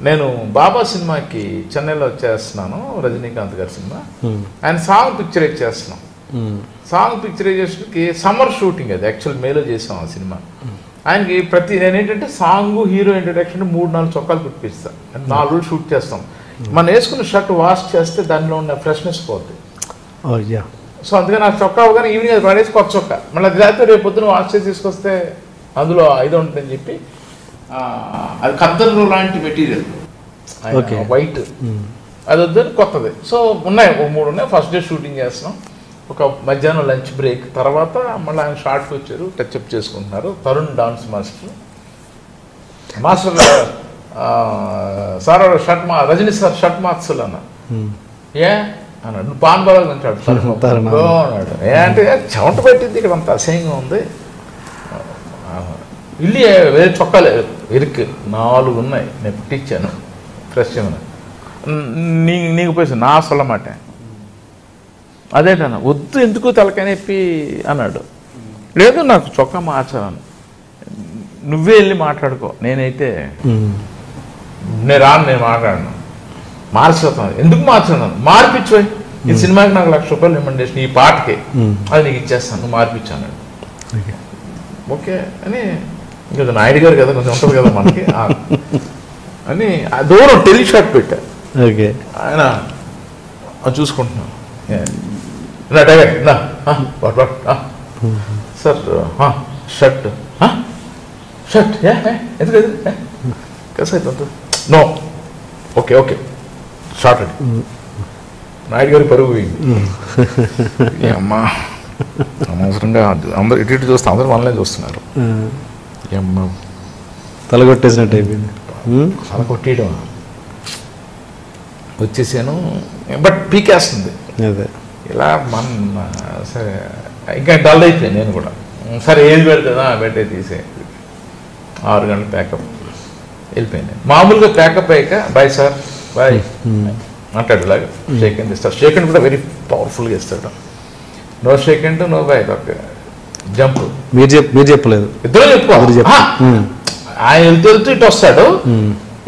నేను బాబా సినిమాకి చెన్నైలో చేస్తున్నాను, రజనీకాంత్ గారి సినిమా. ఆయన సాంగ్ పిక్చరైజ్ చేస్తున్నాం. సాంగ్ పిక్చరైజేషన్కి సమ్మర్ షూటింగ్, అది యాక్చువల్ మేలో చేసాం ఆ సినిమా. ఆయనకి నేనేంటంటే సాంగ్ హీరో ఇంట్రడక్షన్ 3-4 చొక్కాలు కుట్టిస్తాను, 4 రోజులు షూట్ చేస్తాం. మనం వేసుకున్న షర్ట్ వాష్ చేస్తే దానిలో ఉన్న ఫ్రెష్నెస్ పోతుంది. సో అందుకని నాకు చొక్కా అవగానే ఈవినింగ్ అది పడేసి కొత్త చొక్కా, మళ్ళీ అది లేకపోతే రేపు పొద్దున వాష్ చేసి తీసుకొస్తే అందులో ఇది ఉంటుందని చెప్పి అది ఖద్దరు లాంటి మెటీరియల్ వైట్, అది వద్దని కొత్తది. సో ఉన్నాయి 3 ఉన్నాయి. ఫస్ట్ డే షూటింగ్ చేస్తున్నాం, ఒక మధ్యాహ్నం లంచ్ బ్రేక్ తర్వాత మళ్ళీ ఆయన షార్ట్కి వచ్చారు, టచ్అప్ చేసుకుంటున్నారు. Tarun dance master sir Rajini sir shirt మార్చులు అన్న ఏ అన్నాడు, నువ్వు పాన్ బాగా అంటాడు అన్నాడు. ఏ అంటే చెమట పెట్టింది ఇక్కడ అంత అసహ్యంగా ఉంది, ఇల్లు వేరే చొక్కాలు ఇరుక్కు 4 ఉన్నాయి, నేను పుట్టించాను ఫ్రెష్ ఏమన్నా నీకు పోయి నా సొల్లమాట అదేటన్నా వద్దు ఎందుకు తలకనెప్పి అన్నాడు. లేదు నాకు చొక్కా మార్చాను, నువ్వే వెళ్ళి మాట్లాడుకో, నేనైతే నేను రాను, నేను మాట్లాడను, మార్చేస్తాను. ఎందుకు మార్చాను, మార్పించు, ఈ సినిమాకి నాకు 1,00,000 రూపాయలు రికమెండేషన్, ఈ పాటకి అది నీకు ఇచ్చేస్తాను, నువ్వు మార్పించాను. ఓకే అని ఇంకా నాయుడు గారు కదా కొంచెం ఉంటుంది కదా మనకి అని దూరం టెలిషాట్ పెట్టా. ఆయన చూసుకుంటున్నాను సార్ షర్ట్ షర్ట్ ఎందుకు కసైతే నో ఓకే ఓకే షార్ట్ అండి. నాయుడు గారి పరుగు పోయింది. అమ్మా అనవసరంగా అందరు ఇటు చూస్తే అందరూ మనలే చూస్తున్నారు. అమ్మ తలగొట్టేసినట్టు అయిపోయింది. తల కొట్టేయడం వచ్చేసాను, బట్ పీకేస్తుంది ఇలా సరే ఇంకా డల్ అయిపోయాను నేను కూడా. సరే ఏది పెడుతుందా పెట్టే తీసే 6 గంటలు ప్యాకప్ వెళ్ళిపోయింది. మామూలుగా ప్యాకప్ అయ్యాక బాయ్ సార్ బాయ్ అంటాడు, ఇలాగా షేక్ హ్యాండ్ ఇస్తాడు. షేక్ హ్యాండ్ కూడా వెరీ పవర్ఫుల్గా ఇస్తాడు. No shake hand no bye, ఒక జంప్. మీరు చెప్పలేదు, ఇద్దరు చెప్పుకోవాలి. ఆయన వెళ్తూ ఇటు వస్తాడు,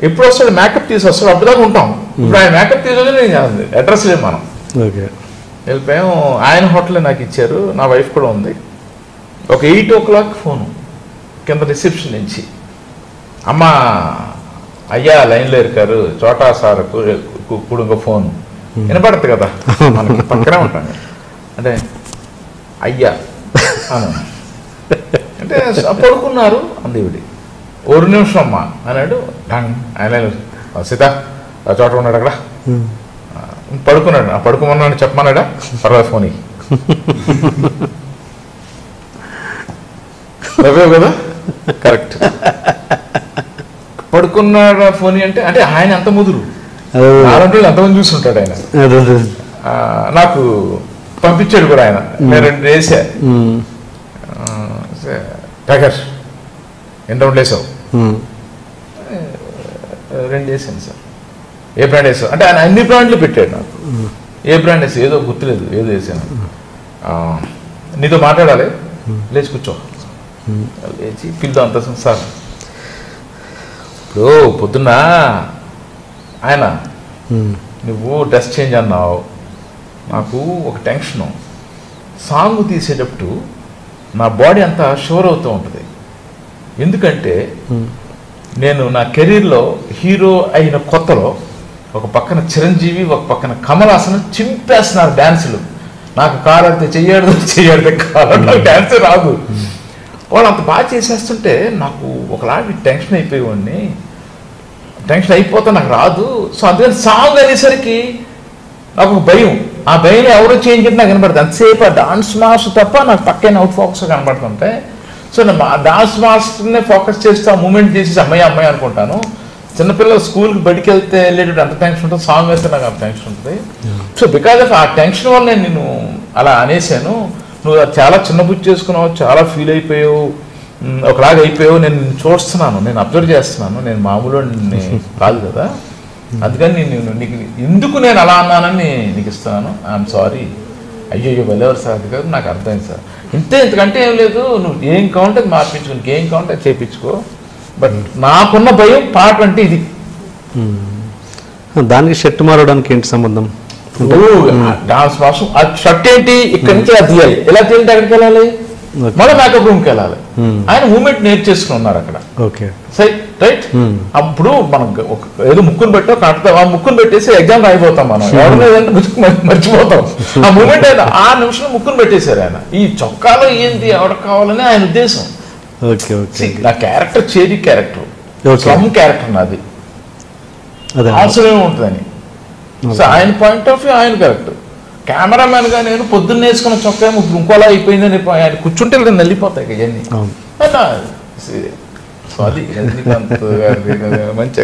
ఎప్పుడు వస్తాడు మేకప్ తీసి వస్తాడు, అప్పుడుదాకా ఉంటాం. ఇప్పుడు ఆయన మేకప్ తీసి నేను అడ్రస్ లేదు మనం వెళ్ళిపోయాం. ఆయన హోటలే నాకు ఇచ్చారు, నా వైఫ్ కూడా ఉంది. ఒక 8 o'clock ఫోను కింద రిసెప్షన్ నుంచి, అమ్మ అయ్యా లైన్లో ఇరుకారు చోటా సార్ కుడుంగ ఫోన్ వినపడుతుంది కదా మనకి పక్కనే ఉంటాను. అంటే అయ్యా అను అంటే పడుకున్నారు అందేవిడి. 1 నిమిషం అమ్మా అన్నాడు. ఆయన సీత చోట ఉన్నాడు అక్కడ పడుకున్నాడు. పడుకోమన్నాడు చెప్పమన్నాడా, పర్వాలేదు ఫోన్ నవ్వేవు కదా కరెక్ట్. పడుకున్నాడు ఫోన్ అంటే అంటే ఆయన ఎంత ముదురు, అలాంటి ఎంతమంది చూస్తుంటాడు ఆయన. నాకు పంపించాడు కూడా ఆయన. నేను 2 వేసా, టైగర్ ఎన్ని రౌండ్లు వేసావు, 2 వేసాను సార్. ఏ బ్రాండ్ వేసావు అంటే ఆయన అన్ని బ్రాండ్లు పెట్టాడు నాకు. ఏ బ్రాండ్ వేసావు ఏదో గుర్తులేదు, ఏదో వేసాను. నీతో మాట్లాడాలి, లేచి కూర్చో, లేచి పిల్లు అంత సార్. ఇప్పుడు పొద్దున్న ఆయన నువ్వు డ్రెస్ చేంజ్ అన్నావు, నాకు ఒక టెన్షను. సాంగ్ తీసేటప్పుడు నా బాడీ అంతా షోర్ అవుతూ ఉంటుంది. ఎందుకంటే నేను నా కెరీర్లో హీరో అయిన కొత్తలో ఒక పక్కన చిరంజీవి, ఒక పక్కన కమల్ హాసన్ చింపేస్తున్నారు డ్యాన్సులు. నాకు కాలంతే చెయ్యాడితే కాలం, నాకు డ్యాన్సే రాదు. వాళ్ళు అంత బాగా చేసేస్తుంటే నాకు ఒకలాంటి టెన్షన్ అయిపోయేవాడిని. టెన్షన్ అయిపోతే నాకు రాదు. సో అందుకని సాంగ్ అనేసరికి నాకు ఒక భయం. ఆ భయంలో ఎవరో చేంజ్ చేసి నాకు కనబడుతుంది. అంతసేపు ఆ డాన్స్ మాస్టర్ తప్ప నాకు పక్కన అవుట్ ఫోకస్ కనబడుతుంటే, సో నేను ఆ డాన్స్ మాస్టర్నే ఫోకస్ చేస్తూ ఆ మూమెంట్ చేసి అమ్మాయి అనుకుంటాను. చిన్నపిల్లలు స్కూల్కి బడికి వెళ్తే వెళ్ళేటప్పుడు అంత టెన్షన్ ఉంటుంది, సాంగ్ వేస్తే నాకు అంత టెన్షన్ ఉంటుంది. సో బికాజ్ ఆఫ్ ఆ టెన్షన్ వల్ల నేను అలా అనేసాను. నువ్వు చాలా చిన్న బుద్ధి చేసుకున్నావు, చాలా ఫీల్ అయిపోయావు, ఒకలాగా అయిపోయావు. నేను చూస్తున్నాను, నేను అబ్జర్వ్ చేస్తున్నాను, నేను మామూలు కాదు కదా. అందుకని నేను నీకు ఎందుకు నేను అలా అన్నానని నీకు ఇస్తున్నాను. I'm sorry. అయ్యో వెళ్ళేవారు సార్, అది కాదు నాకు అర్థమైంది సార్. ఇంతకంటే ఏం లేదు, నువ్వు ఏం కావాలంటే మార్పించుకో, నీకు ఏం కావాలంటే చేయించుకో. బట్ నాకున్న భయం పాట అంటే ఇది, దానికి షర్ట్ మారడానికి ఏంటి సంబంధం? డాన్స్ మాస్టర్ ఆ షర్ట్ ఏంటి ఇక్కడి నుంచి అది తీయాలి, ఎలా తీయాలంటే ఎక్కడికి వెళ్ళాలి, మళ్ళీ మేకప్ రూమ్కి వెళ్ళాలి. ఆయన మూమెంట్ నేర్చేసుకున్నారు అక్కడ. Okay right. అప్పుడు మనం ఏదో ముక్కును పెట్టో కడతాం, ఆ ముక్కును పెట్టేసి ఎగ్జామ్ రాయిపోతాం మనం, ఎవరినేదంటే మర్చిపోతాం. ఆ మూమెంట్ ఆయన ఆ నిమిషంలో ముక్కును పెట్టేశారు ఆయన. ఈ చొక్కాలో ఏంటి ఎవరికి కావాలని ఆయన ఉద్దేశం. నా క్యారెక్టర్ చేరి క్యారెక్టర్, స్లమ్ క్యారెక్టర్ నాది, అవసరమే ఉంటుందని. సో ఆయన పాయింట్ ఆఫ్ వ్యూ ఆయన కరెక్ట్. కెమెరామెన్ గా నేను పొద్దున్న వేసుకున్న చొక్కా ఇప్పుడు ఇంకోలా అయిపోయిందని ఆయన కూర్చుంటే నేను వెళ్ళిపోతాయి ఇవన్నీ. సో అది రజనీకాంత్ గారి మంచి